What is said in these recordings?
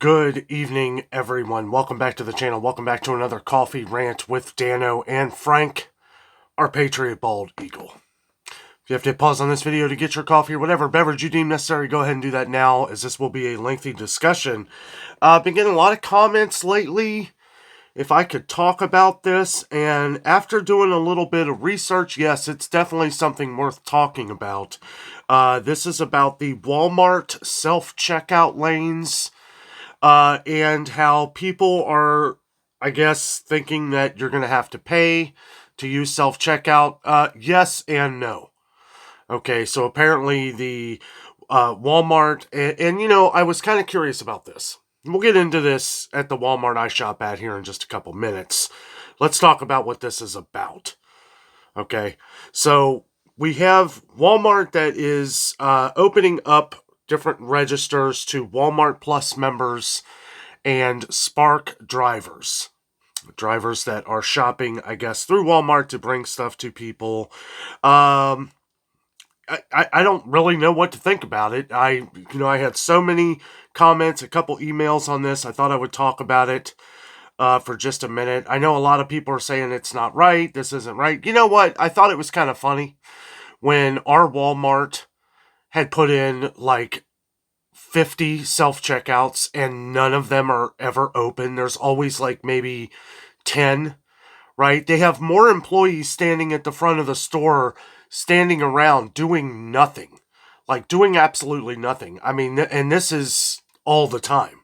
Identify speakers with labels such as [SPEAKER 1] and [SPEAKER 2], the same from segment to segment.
[SPEAKER 1] Good evening, everyone. Welcome back to the channel. Welcome back to another coffee rant with Dano and Frank, our Patriot Bald Eagle. If you have to hit pause on this video to get your coffee or whatever beverage you deem necessary, go ahead and do that now, as this will be a lengthy discussion. I've been getting a lot of comments lately if I could talk about this, and after doing a little bit of research, yes, it's definitely something worth talking about. This is about the Walmart self-checkout lanes, and how people are, I guess, thinking that you're going to have to pay to use self-checkout. Yes and no. Okay, so apparently the Walmart, and you know, I was kind of curious about this. We'll get into this at the Walmart I shop at here in just a couple minutes. Let's talk about what this is about. Okay, so we have Walmart that is opening up different registers to Walmart Plus members and Spark drivers. Drivers that are shopping, I guess, through Walmart to bring stuff to people. I don't really know what to think about it. I had so many comments, a couple emails on this. I thought I would talk about it for just a minute. I know a lot of people are saying it's not right. This isn't right. You know what? I thought it was kind of funny when our Walmart had put in like 50 self-checkouts and none of them are ever open. There's always like maybe 10, right? They have more employees standing at the front of the store, standing around doing nothing, like doing absolutely nothing. I mean, and this is all the time,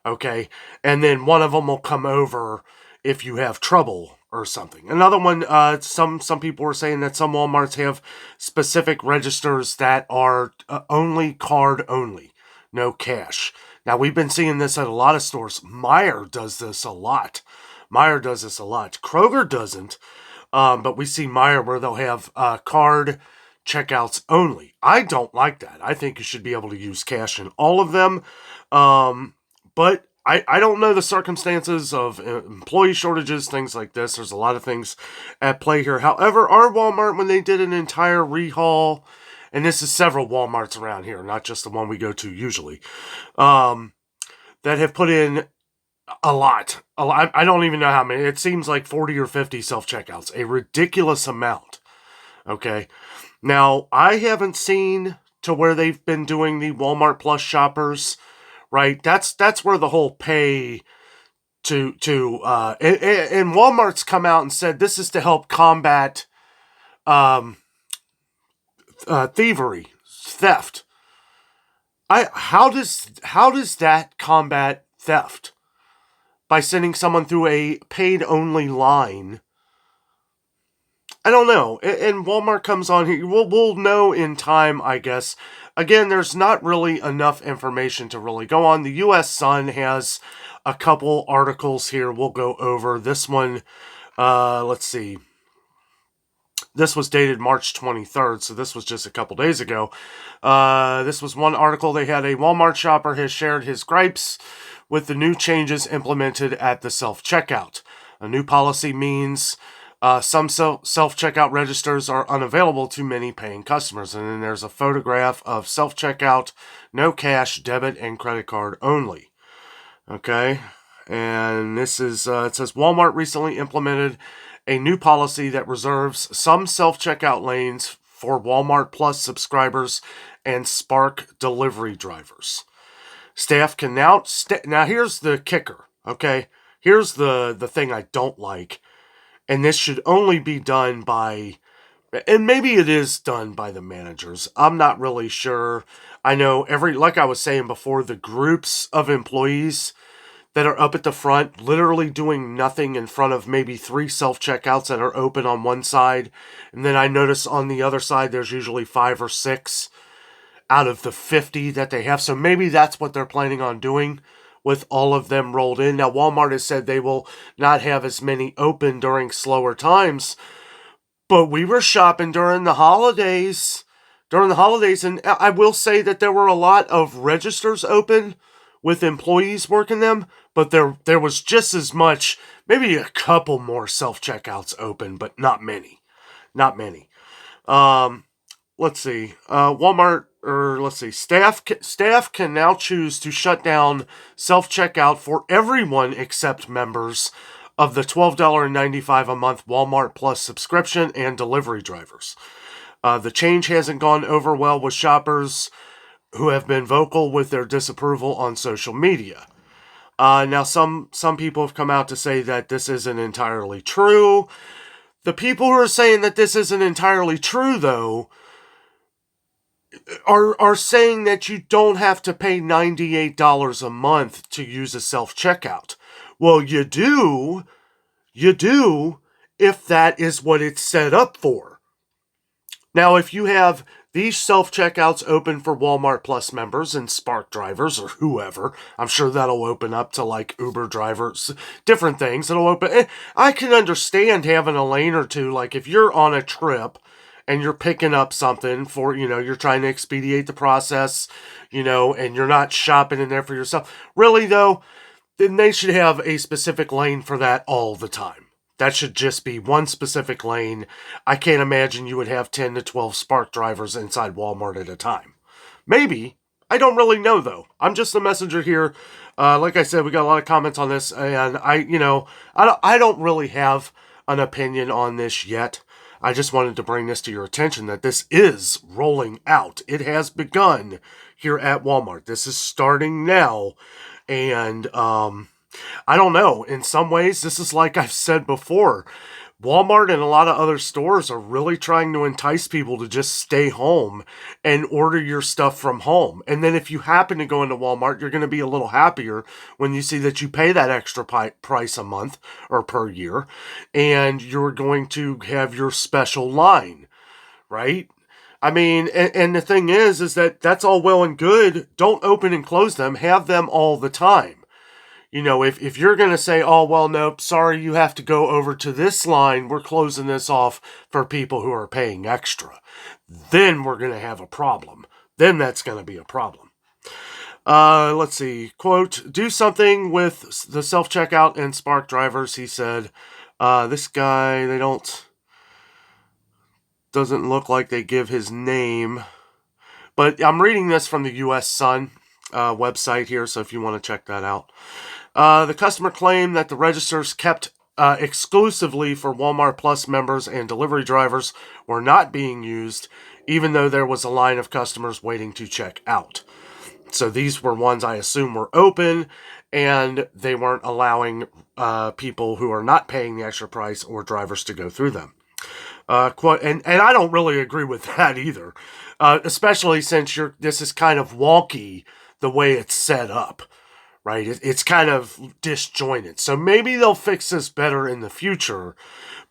[SPEAKER 1] okay? And then one of them will come over if you have trouble or something. Another one, some people were saying that some Walmarts have specific registers that are only card only, no cash. Now, we've been seeing this at a lot of stores. Meijer does this a lot. Kroger doesn't, but we see Meijer where they'll have card checkouts only. I don't like that. I think you should be able to use cash in all of them. But I don't know the circumstances of employee shortages, things like this. There's a lot of things at play here. However, our Walmart, when they did an entire rehaul, and this is several Walmarts around here, not just the one we go to usually, that have put in a lot. I don't even know how many. It seems like 40 or 50 self-checkouts. A ridiculous amount. Okay. Now, I haven't seen to where they've been doing the Walmart Plus shoppers, right? That's where the whole pay and Walmart's come out and said this is to help combat thievery, theft. How does that combat theft? By sending someone through a paid-only line? I don't know. And Walmart comes on here. We'll know in time, I guess. Again, there's not really enough information to really go on. The U.S. Sun has a couple articles here we'll go over. This one, let's see. This was dated March 23rd, so this was just a couple days ago. This was one article. They had a Walmart shopper has shared his gripes with the new changes implemented at the self-checkout. A new policy means some self-checkout registers are unavailable to many paying customers. And then there's a photograph of self-checkout, no cash, debit, and credit card only. Okay, and this is, it says, Walmart recently implemented a new policy that reserves some self-checkout lanes for Walmart Plus subscribers and Spark delivery drivers. Staff can now... now, here's the kicker, okay? Here's the thing I don't like. And this should only be done by... and maybe it is done by the managers. I'm not really sure. I know like I was saying before, the groups of employees that are up at the front, literally doing nothing in front of maybe 3 self-checkouts that are open on one side. And then I notice on the other side, there's usually 5 or 6 out of the 50 that they have. So maybe that's what they're planning on doing with all of them rolled in. Now, Walmart has said they will not have as many open during slower times. But we were shopping during the holidays. And I will say that there were a lot of registers open with employees working them. But there was just as much, maybe a couple more self-checkouts open, but not many. Let's see. Walmart or let's see, staff can now choose to shut down self-checkout for everyone except members of the $12.95 a month Walmart Plus subscription and delivery drivers. The change hasn't gone over well with shoppers who have been vocal with their disapproval on social media. Now, some people have come out to say that this isn't entirely true. The people who are saying that this isn't entirely true, though, are saying that you don't have to pay $98 a month to use a self-checkout. Well, you do if that is what it's set up for. Now, if you have these self-checkouts open for Walmart Plus members and Spark drivers or whoever, I'm sure that'll open up to like Uber drivers, different things. It'll open. I can understand having a lane or two, like if you're on a trip and you're picking up something for, you're trying to expedite the process, and you're not shopping in there for yourself. Really, though, then they should have a specific lane for that all the time. That should just be one specific lane. I can't imagine you would have 10 to 12 Spark drivers inside Walmart at a time. Maybe. I don't really know, though. I'm just the messenger here. Like I said, we got a lot of comments on this, and I don't really have an opinion on this yet. I just wanted to bring this to your attention that this is rolling out. It has begun here at Walmart. This is starting now. And I don't know. In some ways, this is like I've said before. Walmart and a lot of other stores are really trying to entice people to just stay home and order your stuff from home. And then if you happen to go into Walmart, you're going to be a little happier when you see that you pay that extra price a month or per year, and you're going to have your special line, right? I mean, and the thing is that that's all well and good. Don't open and close them. Have them all the time. If you're going to say, oh, well, nope, sorry, you have to go over to this line. We're closing this off for people who are paying extra. Then we're going to have a problem. Then that's going to be a problem. Let's see. Quote, do something with the self-checkout and Spark drivers, he said. This guy, doesn't look like they give his name. But I'm reading this from the U.S. Sun website here, so if you want to check that out. The customer claimed that the registers kept exclusively for Walmart Plus members and delivery drivers were not being used, even though there was a line of customers waiting to check out. So these were ones I assume were open, and they weren't allowing people who are not paying the extra price or drivers to go through them. And I don't really agree with that either, especially since this is kind of wonky the way it's set up. Right? It's kind of disjointed. So maybe they'll fix this better in the future.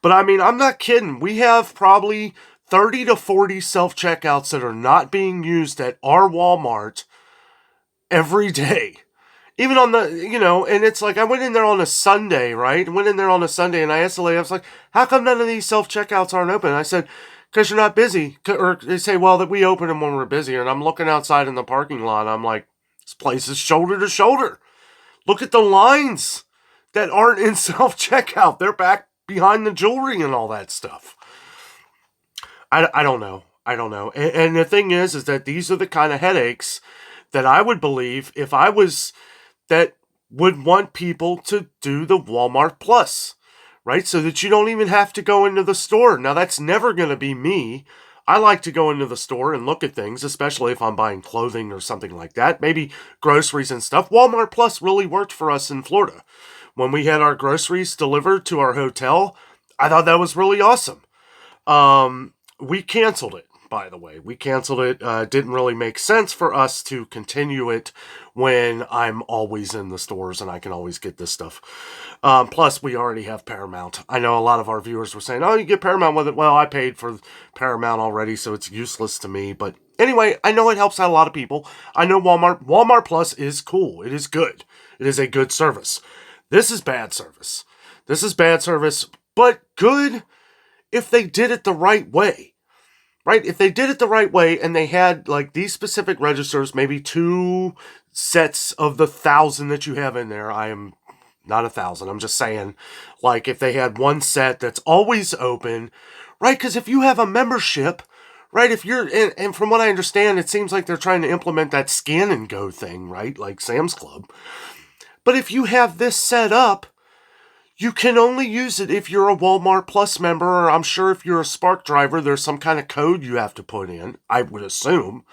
[SPEAKER 1] But I mean, I'm not kidding. We have probably 30 to 40 self-checkouts that are not being used at our Walmart every day. Even on the, and it's like I went in there on a Sunday, right? And I asked the lady, I was like, how come none of these self-checkouts aren't open? And I said, because you're not busy. Or they say, well, that we open them when we're busy. And I'm looking outside in the parking lot. I'm like, this place is shoulder to shoulder. Look at the lines that aren't in self-checkout. They're back behind the jewelry and all that stuff. I don't know. And the thing is that these are the kind of headaches that I would believe if I was that would want people to do the Walmart Plus, right? So that you don't even have to go into the store. Now, that's never going to be me. I like to go into the store and look at things, especially if I'm buying clothing or something like that. Maybe groceries and stuff. Walmart Plus really worked for us in Florida. When we had our groceries delivered to our hotel, I thought that was really awesome. We canceled it, by the way. We canceled it. Didn't really make sense for us to continue it when I'm always in the stores and I can always get this stuff. Plus, we already have Paramount. I know a lot of our viewers were saying, oh, you get Paramount with it. Well, I paid for Paramount already, so it's useless to me. But anyway, I know it helps out a lot of people. I know Walmart Plus is cool. It is good. It is a good service. This is bad service. But good if they did it the right way. Right? If they did it the right way and they had like these specific registers, maybe 2 sets of the 1,000 that you have in there. I am not 1,000. I'm just saying, like if they had one set that's always open, right? Because if you have a membership, right? If you're, and from what I understand, it seems like they're trying to implement that scan and go thing, right? Like Sam's Club. But if you have this set up, you can only use it if you're a Walmart Plus member, or I'm sure if you're a Spark driver, there's some kind of code you have to put in, I would assume.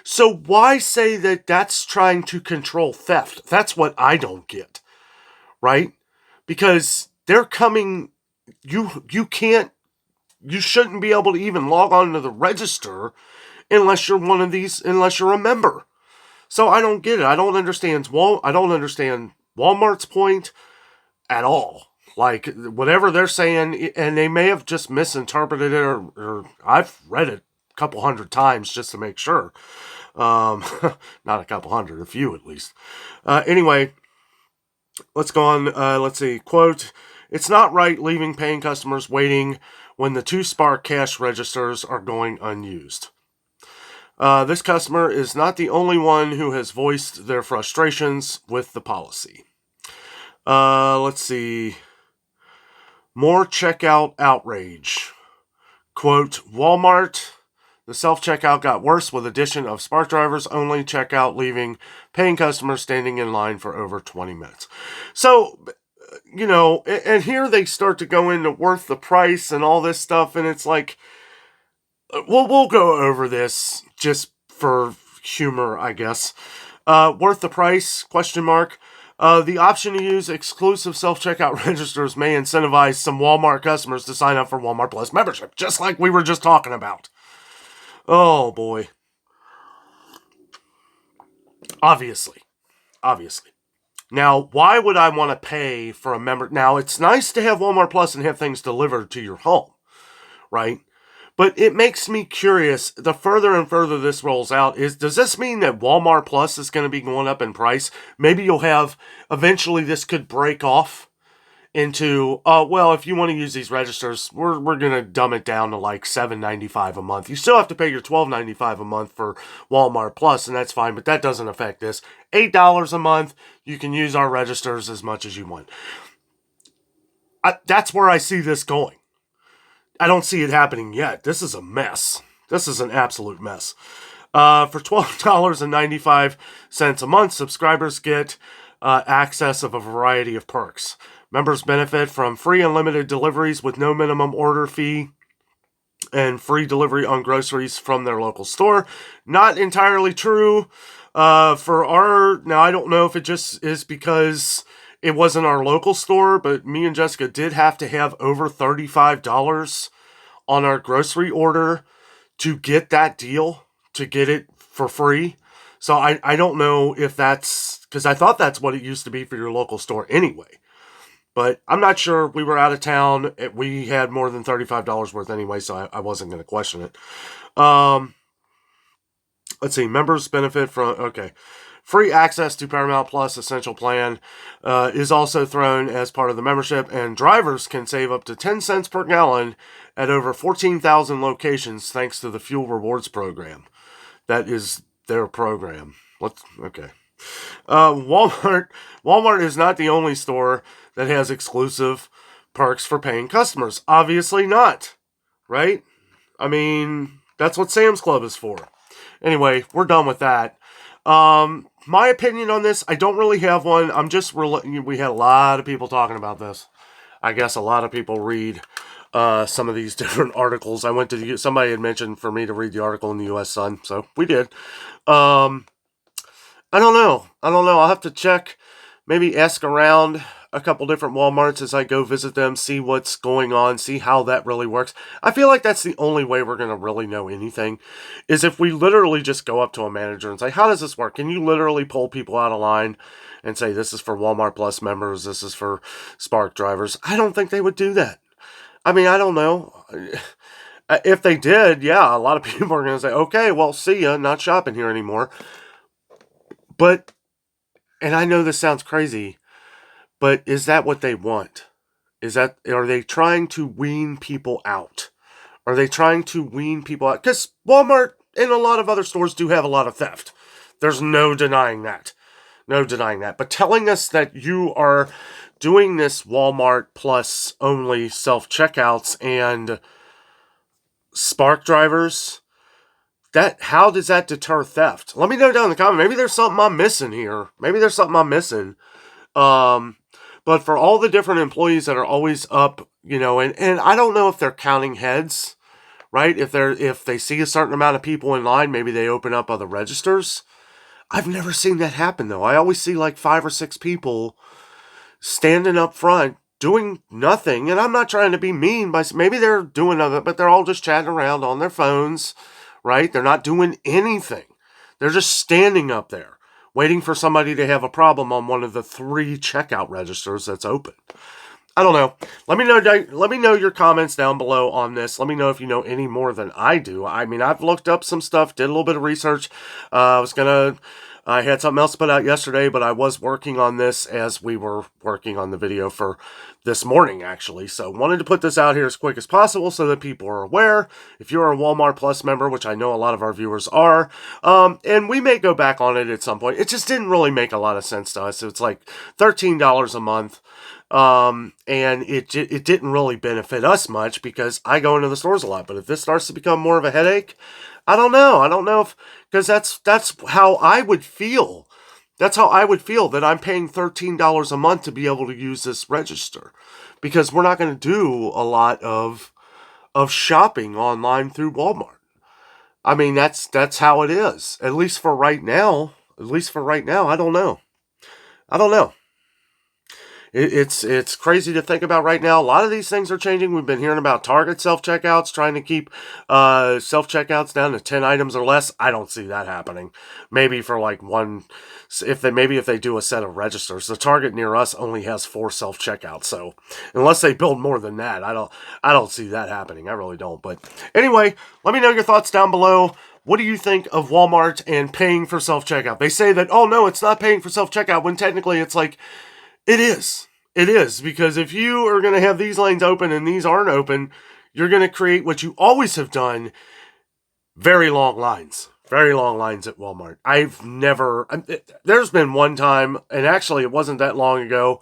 [SPEAKER 1] So why say that that's trying to control theft? That's what I don't get, right? Because they're coming, you shouldn't be able to even log on to the register unless you're one of these, unless you're a member. So I don't get it. I don't understand Walmart's point at all. Like, whatever they're saying, and they may have just misinterpreted it, or I've read it a couple hundred times just to make sure. Not a couple hundred, a few at least. Anyway, let's go on. Let's see. Quote, "It's not right leaving paying customers waiting when the 2 Spark cash registers are going unused. This customer is not the only one who has voiced their frustrations with the policy." Let's see. More checkout outrage. Quote, "Walmart, the self-checkout got worse with addition of Spark drivers only checkout, leaving paying customers standing in line for over 20 minutes. So, and here they start to go into worth the price and all this stuff, and it's like, we'll go over this just for humor, I guess. Worth the price, question mark. The option to use exclusive self-checkout registers may incentivize some Walmart customers to sign up for Walmart Plus membership, just like we were just talking about. Oh, boy. Obviously. Now, why would I want to pay for a member? Now, it's nice to have Walmart Plus and have things delivered to your home, right? But it makes me curious, the further and further this rolls out, does this mean that Walmart Plus is going to be going up in price? Maybe eventually this could break off into, well, if you want to use these registers, we're going to dumb it down to like $7.95 a month. You still have to pay your $12.95 a month for Walmart Plus, and that's fine, but that doesn't affect this. $8 a month, you can use our registers as much as you want. That's where I see this going. I don't see it happening yet. This is a mess. This is an absolute mess. For $12.95 a month, subscribers get access of a variety of perks. Members benefit from free unlimited deliveries with no minimum order fee and free delivery on groceries from their local store. Not entirely true. Now I don't know if it just is because it wasn't our local store, but me and Jessica did have to have over $35 on our grocery order to get that deal, to get it for free. So I don't know if that's, because I thought that's what it used to be for your local store anyway. But I'm not sure. We were out of town. We had more than $35 worth anyway, so I wasn't going to question it. Let's see. Members benefit from, okay. Free access to Paramount Plus Essential Plan is also thrown as part of the membership, and drivers can save up to 10 cents per gallon at over 14,000 locations thanks to the Fuel Rewards program. That is their program. Okay. Walmart is not the only store that has exclusive perks for paying customers. Obviously not, right? I mean, that's what Sam's Club is for. Anyway, we're done with that. My opinion on this, I don't really have one. We had a lot of people talking about this. I guess a lot of people read some of these different articles. Somebody had mentioned for me to read the article in the U.S. Sun, so we did. I don't know. I'll have to check, maybe ask around a couple different Walmarts as I go visit them, see what's going on, see how that really works. I feel like that's the only way we're going to really know anything, is if we literally just go up to a manager and say, how does this work? Can you literally pull people out of line and say, this is for Walmart Plus members, this is for Spark drivers? I don't think they would do that. I mean, I don't know. If they did, yeah, a lot of people are going to say, okay, well, see ya, not shopping here anymore. But, and I know this sounds crazy, but is that what they want? Are they trying to wean people out? Are they trying to wean people out? Because Walmart and a lot of other stores do have a lot of theft. There's no denying that. But telling us that you are doing this Walmart Plus only self-checkouts and Spark drivers how does that deter theft? Let me know down in the comment. Maybe there's something I'm missing here. Maybe there's something I'm missing. But for all the different employees that are always up, and I don't know if they're counting heads, right? If they see a certain amount of people in line, maybe they open up other registers. I've never seen that happen though. I always see like 5 or 6 people standing up front doing nothing, and I'm not trying to be mean, but maybe they're doing other, but they're all just chatting around on their phones, right? They're not doing anything. They're just standing up there waiting for somebody to have a problem on one of the 3 checkout registers that's open. I don't know. Let me know your comments down below on this. Let me know if you know any more than I do. I mean, I've looked up some stuff, did a little bit of research. I had something else to put out yesterday, but I was working on this as we were working on the video for this morning, actually. So wanted to put this out here as quick as possible so that people are aware. If you're a Walmart Plus member, which I know a lot of our viewers are, and we may go back on it at some point. It just didn't really make a lot of sense to us. It's like $13 a month. And it didn't really benefit us much because I go into the stores a lot. But if this starts to become more of a headache, I don't know. I don't know if, because that's how I would feel. That's how I would feel, that I'm paying $13 a month to be able to use this register, because we're not going to do a lot of shopping online through Walmart. I mean, that's how it is. At least for right now. At least for right now. I don't know. I don't know. It's crazy to think about right now. A lot of these things are changing. We've been hearing about Target self-checkouts, trying to keep self-checkouts down to 10 items or less. I don't see that happening. Maybe for like one, if they do a set of registers. The Target near us only has 4 self-checkouts, so unless they build more than that, I don't see that happening. I really don't. But anyway, let me know your thoughts down below. What do you think of Walmart and paying for self-checkout? They say that, oh no, it's not paying for self-checkout, when technically it's like, it is. It is, because if you are going to have these lanes open and these aren't open, you're going to create what you always have done, very long lines. Very long lines at Walmart. There's been one time, and actually it wasn't that long ago,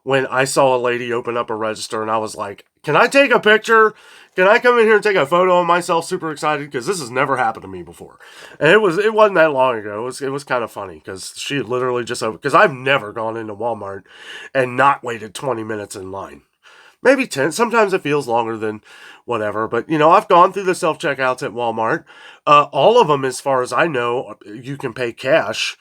[SPEAKER 1] when I saw a lady open up a register and I was like, can I take a picture? Can I come in here and take a photo of myself? Super excited, because this has never happened to me before. And it wasn't that long ago. It was kind of funny, because she had literally just opened, because I've never gone into Walmart and not waited 20 minutes in line. Maybe 10. Sometimes it feels longer than whatever. But, I've gone through the self-checkouts at Walmart. All of them, as far as I know, you can pay cash.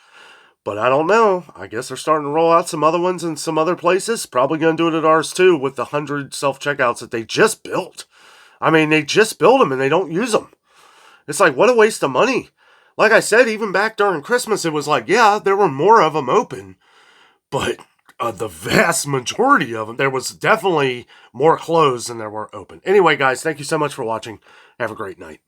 [SPEAKER 1] But I don't know. I guess they're starting to roll out some other ones in some other places. Probably going to do it at ours too, with the 100 self-checkouts that they just built. I mean, they just build them and they don't use them. It's like, what a waste of money. Like I said, even back during Christmas, it was like, yeah, there were more of them open. But the vast majority of them, there was definitely more closed than there were open. Anyway, guys, thank you so much for watching. Have a great night.